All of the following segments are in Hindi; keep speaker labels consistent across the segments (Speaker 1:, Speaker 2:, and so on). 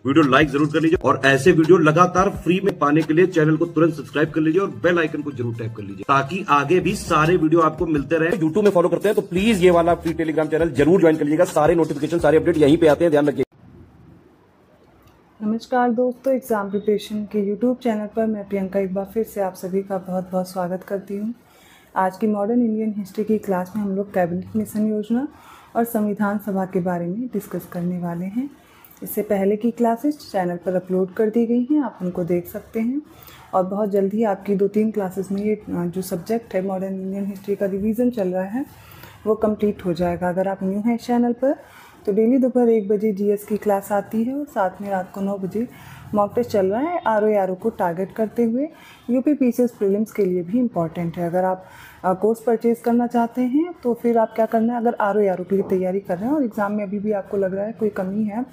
Speaker 1: वीडियो लाइक जरूर कर लीजिए और ऐसे वीडियो लगातार फ्री में पाने के लिए चैनल को तुरंत सब्सक्राइब कर लीजिए और बेल आइकन को जरूर टैप कर लीजिए ताकि आगे भी सारे वीडियो आपको मिलते रहे। यूट्यूब में फॉलो करते हैं तो प्लीज ये वाला फ्री टेलीग्राम चैनल जरूर ज्वाइन कर लीजिएगा। सारे नोटिफिकेशन सारे अपडेट यहीं पे आते हैं, ध्यान रखिए।
Speaker 2: नमस्कार दोस्तों, एग्ज़ाम प्रिपरेशन के यूट्यूब चैनल पर मैं प्रियंका एक बार फिर से आप सभी का बहुत बहुत स्वागत करती हूँ। आज की मॉडर्न इंडियन हिस्ट्री की क्लास में हम लोग कैबिनेट मिशन योजना और संविधान सभा के बारे में डिस्कस करने वाले हैं। इससे पहले की क्लासेस चैनल पर अपलोड कर दी गई हैं, आप उनको देख सकते हैं और बहुत जल्द ही आपकी 2-3 क्लासेस में ये जो सब्जेक्ट है मॉडर्न इंडियन हिस्ट्री का रिवीजन चल रहा है वो कंप्लीट हो जाएगा। अगर आप न्यू हैं चैनल पर तो डेली दोपहर 1 बजे जीएस की क्लास आती है और साथ में रात को 9 बजे मॉक टेस्ट चल रहा है आरओ को टारगेट करते हुए। यूपी पीसीएस प्रीलिम्स के लिए भी इम्पॉर्टेंट है। अगर आप कोर्स परचेज़ करना चाहते हैं तो फिर आप क्या करना है, अगर आरओ के लिए तैयारी कर रहे हैं और एग्ज़ाम में अभी भी आपको लग रहा है कोई कमी है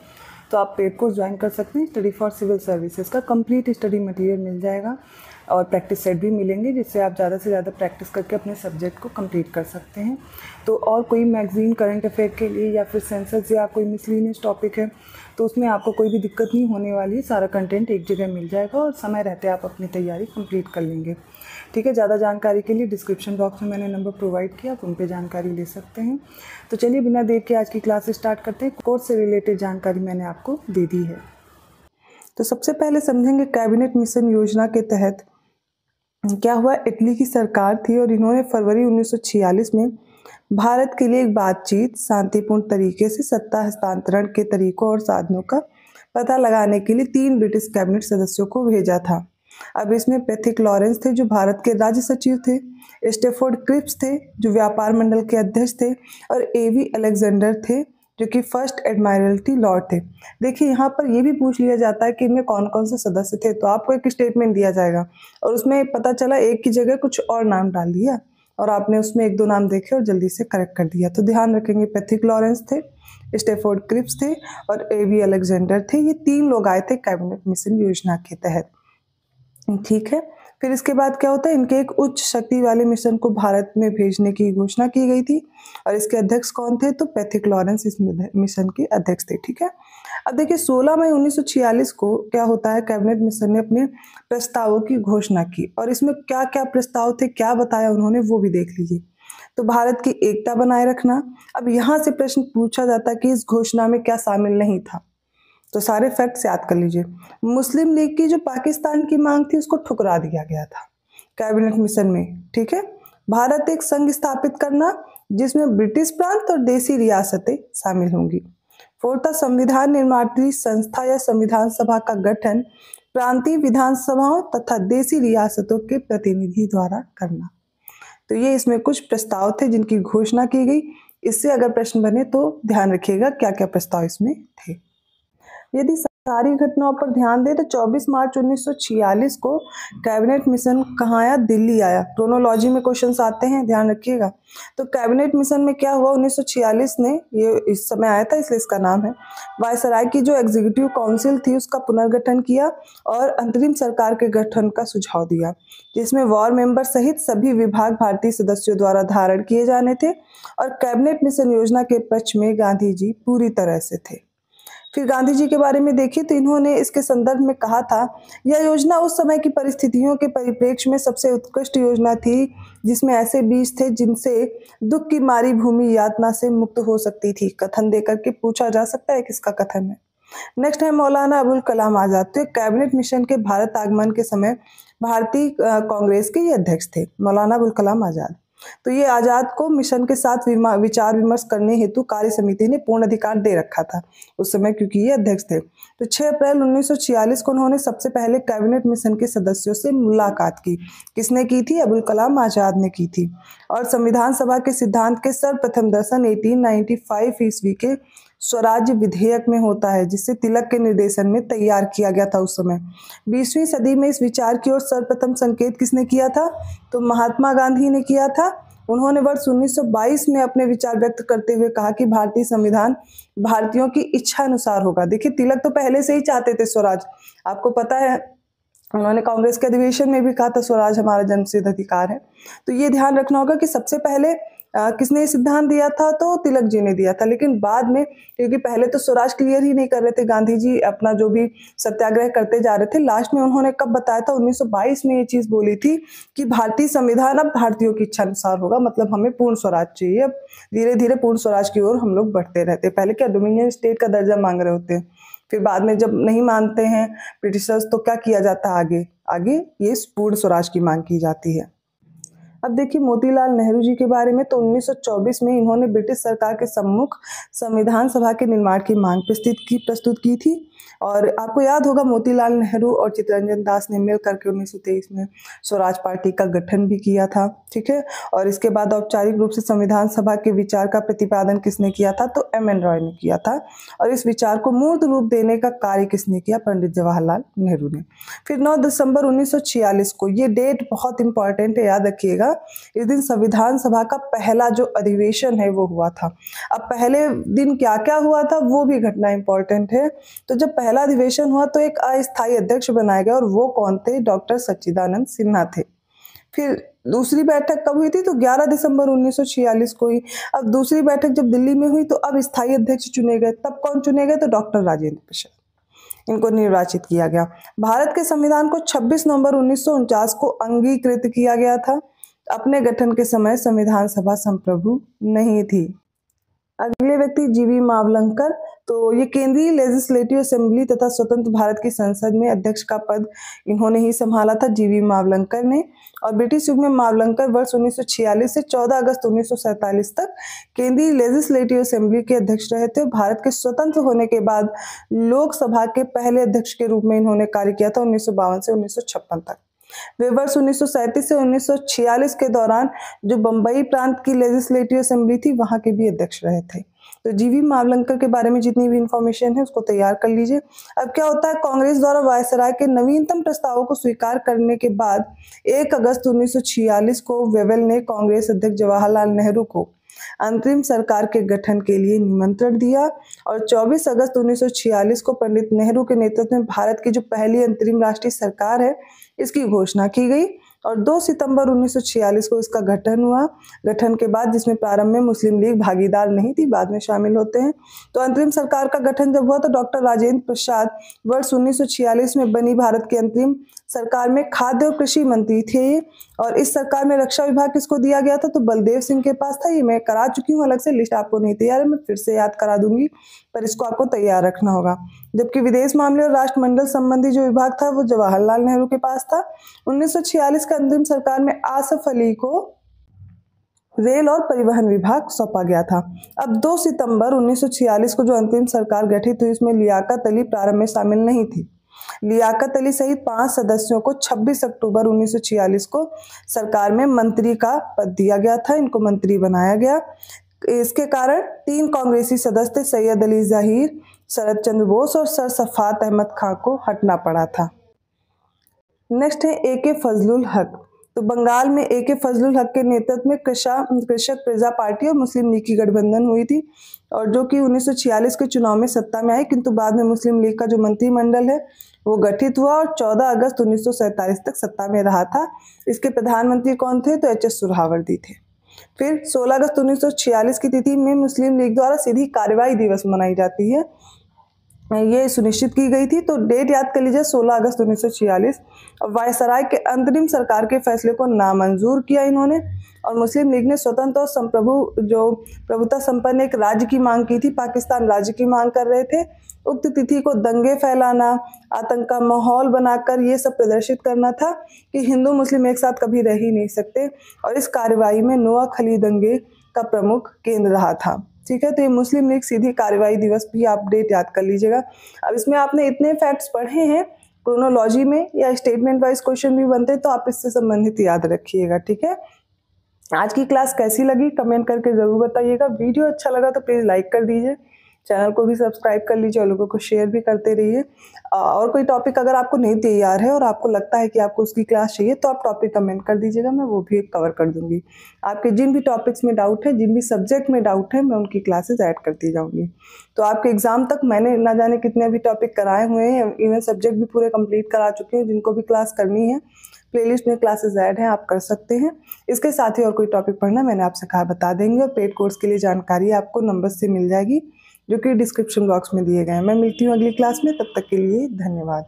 Speaker 2: तो आप पेड कोर्स ज्वाइन कर सकते हैं। स्टडी फॉर सिविल सर्विसेज का कंप्लीट स्टडी मटेरियल मिल जाएगा और प्रैक्टिस सेट भी मिलेंगे जिससे आप ज़्यादा से ज़्यादा प्रैक्टिस करके अपने सब्जेक्ट को कंप्लीट कर सकते हैं। तो और कोई मैगज़ीन करंट अफेयर के लिए या फिर सेंसस या कोई मिसलिनियस टॉपिक है तो उसमें आपको कोई भी दिक्कत नहीं होने वाली है। सारा कंटेंट एक जगह मिल जाएगा और समय रहते आप अपनी तैयारी कंप्लीट कर लेंगे। ठीक है, ज़्यादा जानकारी के लिए डिस्क्रिप्शन बॉक्स में मैंने नंबर प्रोवाइड किया, आप उन पर जानकारी ले सकते हैं। तो चलिए बिना देर के आज की क्लास स्टार्ट करते हैं। कोर्स से रिलेटेड जानकारी मैंने आपको दे दी है। तो सबसे पहले समझेंगे कैबिनेट मिशन योजना के तहत क्या हुआ। इटली की सरकार थी और इन्होंने फरवरी 1946 में भारत के लिए एक बातचीत शांतिपूर्ण तरीके से सत्ता हस्तांतरण के तरीकों और साधनों का पता लगाने के लिए 3 ब्रिटिश कैबिनेट सदस्यों को भेजा था। अब इसमें पैथिक लॉरेंस थे जो भारत के राज्य सचिव थे, स्टेफोर्ड क्रिप्स थे जो व्यापार मंडल के अध्यक्ष थे और एवी अलेक्जेंडर थे जो कि फर्स्ट एडमायरल्टी लॉर्ड थे। देखिए यहाँ पर ये भी पूछ लिया जाता है कि इनमें कौन कौन से सदस्य थे, तो आपको एक स्टेटमेंट दिया जाएगा और उसमें पता चला एक की जगह कुछ और नाम डाल दिया और आपने उसमें 1-2 नाम देखे और जल्दी से करेक्ट कर दिया। तो ध्यान रखेंगे, पैथिक लॉरेंस थे, स्टेफोर्ड क्रिप्स थे और एवी अलेक्जेंडर थे। ये 3 लोग आए थे कैबिनेट मिशन योजना के तहत। ठीक है, फिर इसके बाद क्या होता है, इनके एक उच्च शक्ति वाले मिशन को भारत में भेजने की घोषणा की गई थी और इसके अध्यक्ष कौन थे, तो पैथिक लॉरेंस इस मिशन के अध्यक्ष थे। ठीक है, अब देखिए 16 मई 1946 को क्या होता है, कैबिनेट मिशन ने अपने प्रस्तावों की घोषणा की और इसमें क्या क्या प्रस्ताव थे, क्या बताया उन्होंने, वो भी देख लीजिए। तो भारत की एकता बनाए रखना। अब यहाँ से प्रश्न पूछा जाता है कि इस घोषणा में क्या शामिल नहीं था, तो सारे फैक्ट्स याद कर लीजिए। मुस्लिम लीग की जो पाकिस्तान की मांग थी उसको ठुकरा दिया गया था कैबिनेट मिशन में। ठीक है, भारत एक संघ स्थापित करना जिसमें ब्रिटिश प्रांत और देसी रियासतें शामिल होंगी। 4था संविधान निर्मात्री संस्था या संविधान सभा का गठन प्रांतीय विधानसभाओं तथा देसी रियासतों के प्रतिनिधि द्वारा करना। तो ये इसमें कुछ प्रस्ताव थे जिनकी घोषणा की गई। इससे अगर प्रश्न बने तो ध्यान रखिएगा क्या क्या प्रस्ताव इसमें थे। यदि सारी घटनाओं पर ध्यान दें तो 24 मार्च 1946 को कैबिनेट मिशन कहाँ आया, दिल्ली आया। क्रोनोलॉजी में क्वेश्चंस आते हैं, ध्यान रखिएगा। तो कैबिनेट मिशन में क्या हुआ, 1946 ने ये इस समय आया था इसलिए इसका नाम है। वायसराय की जो एग्जीक्यूटिव काउंसिल थी उसका पुनर्गठन किया और अंतरिम सरकार के गठन का सुझाव दिया जिसमें वॉर मेंबर सहित सभी विभाग भारतीय सदस्यों द्वारा धारण किए जाने थे और कैबिनेट मिशन योजना के पक्ष में गांधी जी पूरी तरह से थे। फिर गांधी जी के बारे में देखिए तो इन्होंने इसके संदर्भ में कहा था, यह योजना उस समय की परिस्थितियों के परिप्रेक्ष्य में सबसे उत्कृष्ट योजना थी जिसमें ऐसे बीज थे जिनसे दुख की मारी भूमि यातना से मुक्त हो सकती थी। कथन देकर के पूछा जा सकता है किसका कथन है। नेक्स्ट है मौलाना अबुल कलाम आजाद। तो कैबिनेट मिशन के भारत आगमन के समय भारतीय कांग्रेस के ये अध्यक्ष थे, मौलाना अबुल कलाम आजाद। तो ये आजाद को मिशन के साथ विचार विमर्श करने हेतु कार्य समिति ने पूर्ण अधिकार दे रखा था उस समय क्योंकि ये अध्यक्ष थे। तो 6 अप्रैल 1946 को उन्होंने सबसे पहले कैबिनेट मिशन के सदस्यों से मुलाकात की। किसने की थी, अबुल कलाम आजाद ने की थी। और संविधान सभा के सिद्धांत के सर्वप्रथम दर्शन 1895 ईस्वी के स्वराज्य विधेयक में होता है जिसे तिलक के निर्देशन में तैयार किया गया था उस समय। 20वीं सदी में इस विचार की ओर सर्वप्रथम संकेत किसने किया था, तो महात्मा गांधी ने किया था। उन्होंने वर्ष 1922 में अपने विचार व्यक्त करते हुए कहा कि भारतीय संविधान भारतीयों की इच्छा अनुसार होगा। देखिए तिलक तो पहले से ही चाहते थे स्वराज, आपको पता है उन्होंने कांग्रेस के अधिवेशन में भी कहा था स्वराज हमारा जन्मसिद्ध अधिकार है। तो ये ध्यान रखना होगा कि सबसे पहले किसने सिद्धांत दिया था? तो तिलक जी ने दिया था। लेकिन बाद में, क्योंकि पहले तो स्वराज क्लियर ही नहीं कर रहे थे गांधी जी, अपना जो भी सत्याग्रह करते जा रहे थे, लास्ट में उन्होंने कब बताया था? 1922 में ये चीज बोली थी कि भारतीय संविधान अब भारतीयों की इच्छा अनुसार होगा, मतलब हमें पूर्ण स्वराज चाहिए। अब धीरे धीरे पूर्ण स्वराज की ओर हम लोग बढ़ते रहते। पहले क्या डोमिनियन स्टेट का दर्जा मांग रहे होते हैं, फिर बाद में जब नहीं मानते हैं ब्रिटिशर्स तो क्या किया जाता है? आगे आगे ये पूर्ण स्वराज की मांग की जाती है। अब देखिए मोतीलाल नेहरू जी के बारे में, तो 1924 में इन्होंने ब्रिटिश सरकार के सम्मुख संविधान सभा के निर्माण की मांग प्रस्तुत की थी। और आपको याद होगा मोतीलाल नेहरू और चित्तरंजन दास ने मिल करके 1923 में स्वराज पार्टी का गठन भी किया था। ठीक है, और इसके बाद औपचारिक रूप से संविधान सभा के विचार का प्रतिपादन किसने किया था? तो M.N. रॉय ने किया था। और इस विचार को मूर्त रूप देने का कार्य किसने किया? पंडित जवाहरलाल नेहरू ने। फिर 9 दिसंबर 1946 को, ये डेट बहुत इंपॉर्टेंट है, याद रखिएगा, इस दिन संविधान सभा का पहला जो अधिवेशन है वो हुआ था। अब पहले दिन क्या क्या हुआ था वो भी घटना इंपॉर्टेंट है। तो जब पहला अधिवेशन हुआ तो एक अस्थायी अध्यक्ष बनाया गया, और वो कौन थे? डॉक्टर सच्चिदानंद सिन्हा थे। फिर दूसरी बैठक कब हुई थी? तो 11 दिसंबर 1946 को ही। अब दूसरी बैठक जब दिल्ली में हुई तो अब स्थायी अध्यक्ष चुने गए। तब कौन चुने गए? तो डॉक्टर राजेंद्र प्रसाद, इनको निर्वाचित किया गया। भारत के संविधान को 26 नवंबर 1949 को अंगीकृत किया गया था। अपने गठन के समय संविधान सभा संप्रभु नहीं थी। अगले व्यक्ति जीवी मावलंकर, तो ये केंद्रीय लेजिस्लेटिव असेंबली तथा स्वतंत्र भारत की संसद में अध्यक्ष का पद इन्होंने ही संभाला था, जीवी मावलंकर ने। और ब्रिटिश युग में मावलंकर वर्ष 1946 से 14 अगस्त 1947 तक केंद्रीय लेजिस्लेटिव असेंबली के अध्यक्ष रहे थे। भारत के स्वतंत्र होने के बाद लोकसभा के पहले अध्यक्ष के रूप में इन्होंने कार्य किया था 1952 से 1956 तक। वे वर्ष 1937 से 1946 के दौरान जो बंबई प्रांत की लेजिस्लेटिव असेंबली थी वहां के भी अध्यक्ष रहे थे। तो जीवी मावलंकर के बारे में जितनी भी इंफॉर्मेशन है उसको तैयार कर लीजिए। अब क्या होता है, कांग्रेस द्वारा वायसराय के नवीनतम प्रस्तावों को स्वीकार करने के बाद 1 अगस्त 1946 को वेवेल ने कांग्रेस अध्यक्ष जवाहरलाल नेहरू को अंतरिम सरकार के गठन के लिए निमंत्रण दिया। और 24 अगस्त 1946 को पंडित नेहरू के नेतृत्व में भारत की जो पहली अंतरिम राष्ट्रीय सरकार है इसकी घोषणा की गई। और 2 सितंबर 1946 को इसका गठन हुआ। गठन के बाद, जिसमें प्रारंभ में मुस्लिम लीग भागीदार नहीं थी, बाद में शामिल होते हैं। तो अंतरिम सरकार का गठन जब हुआ तो डॉक्टर राजेंद्र प्रसाद वर्ष 1946 में बनी भारत की अंतरिम सरकार में खाद्य और कृषि मंत्री थे। और इस सरकार में रक्षा विभाग किसको दिया गया था? तो बलदेव सिंह के पास था। ये मैं करा चुकी हूँ, अलग से लिस्ट आपको नहीं तैयार है, मैं फिर से याद करा दूंगी, पर इसको आपको तैयार रखना होगा। जबकि विदेश मामले और राष्ट्रमंडल संबंधी जो विभाग था वो जवाहरलाल नेहरू के पास था। 1946 के अंतिम सरकार में आसफ अली को रेल और परिवहन विभाग सौंपा गया था। अब 2 सितंबर 1946 को जो अंतिम सरकार गठित हुई उसमें लियाकत अली प्रारंभ में शामिल नहीं थी। लियाकत अली सहित 5 सदस्यों को 26 अक्टूबर 1946 को सरकार में मंत्री का पद दिया गया था, इनको मंत्री बनाया गया। इसके कारण 3 कांग्रेसी सदस्य थे, सैयद अली जहीर, शरद चंद्र बोस और सर सफात अहमद खां को हटना पड़ा था। नेक्स्ट है A.K. फजलुल हक। तो बंगाल में A.K. फजलुल हक के नेतृत्व में कृषक प्रजा पार्टी और मुस्लिम लीग की गठबंधन हुई थी, और जो कि 1946 के चुनाव में सत्ता में आई, किंतु बाद में मुस्लिम लीग का जो मंत्रिमंडल है वो गठित हुआ और 14 अगस्त 1947 तक सत्ता में रहा था। इसके प्रधानमंत्री कौन थे? तो H.S. सुरहावर्दी थे। फिर 16 अगस्त 1946 की तिथि में मुस्लिम लीग द्वारा सीधी कार्रवाई दिवस मनाई जाती है, ये सुनिश्चित की गई थी। तो डेट याद कर लीजिए, 16 अगस्त 1946। और वायसराय के अंतरिम सरकार के फैसले को नामंजूर किया इन्होंने, और मुस्लिम लीग ने स्वतंत्र और प्रभुता संपन्न एक राज्य की मांग की थी, पाकिस्तान राज्य की मांग कर रहे थे। उक्त तिथि को दंगे फैलाना, आतंक का माहौल बनाकर ये सब प्रदर्शित करना था कि हिंदू मुस्लिम एक साथ कभी रह ही नहीं सकते, और इस कार्रवाई में नोआखली दंगे का प्रमुख केंद्र रहा था। ठीक है, तो ये मुस्लिम लीग सीधी कार्रवाई दिवस भी आप डेट याद कर लीजिएगा। अब इसमें आपने इतने फैक्ट्स पढ़े हैं क्रोनोलॉजी में, या स्टेटमेंट वाइज क्वेश्चन भी बनते हैं, तो आप इससे संबंधित याद रखिएगा। ठीक है, आज की क्लास कैसी लगी कमेंट करके जरूर बताइएगा। वीडियो अच्छा लगा तो प्लीज लाइक कर दीजिए, चैनल को भी सब्सक्राइब कर लीजिए और लोगों को शेयर भी करते रहिए। और कोई टॉपिक अगर आपको नहीं तैयार है और आपको लगता है कि आपको उसकी क्लास चाहिए तो आप टॉपिक कमेंट कर दीजिएगा, मैं वो भी कवर कर दूंगी। आपके जिन भी टॉपिक्स में डाउट है, जिन भी सब्जेक्ट में डाउट है, मैं उनकी क्लासेस ऐड करती जाऊंगी। तो आपके एग्जाम तक मैंने ना जाने कितने भी टॉपिक कराए हुए हैं, इवन सब्जेक्ट भी पूरे कंप्लीट करा चुके हैं। जिनको भी क्लास करनी है प्लेलिस्ट में क्लासेस ऐड हैं, आप कर सकते हैं। इसके साथ ही और कोई टॉपिक पढ़ना मैंने आपसे कहा बता देंगे, और पेड कोर्स के लिए जानकारी आपको नंबर से मिल जाएगी जो कि डिस्क्रिप्शन बॉक्स में दिए गए हैं। मैं मिलती हूँ अगली क्लास में, तब तक के लिए धन्यवाद।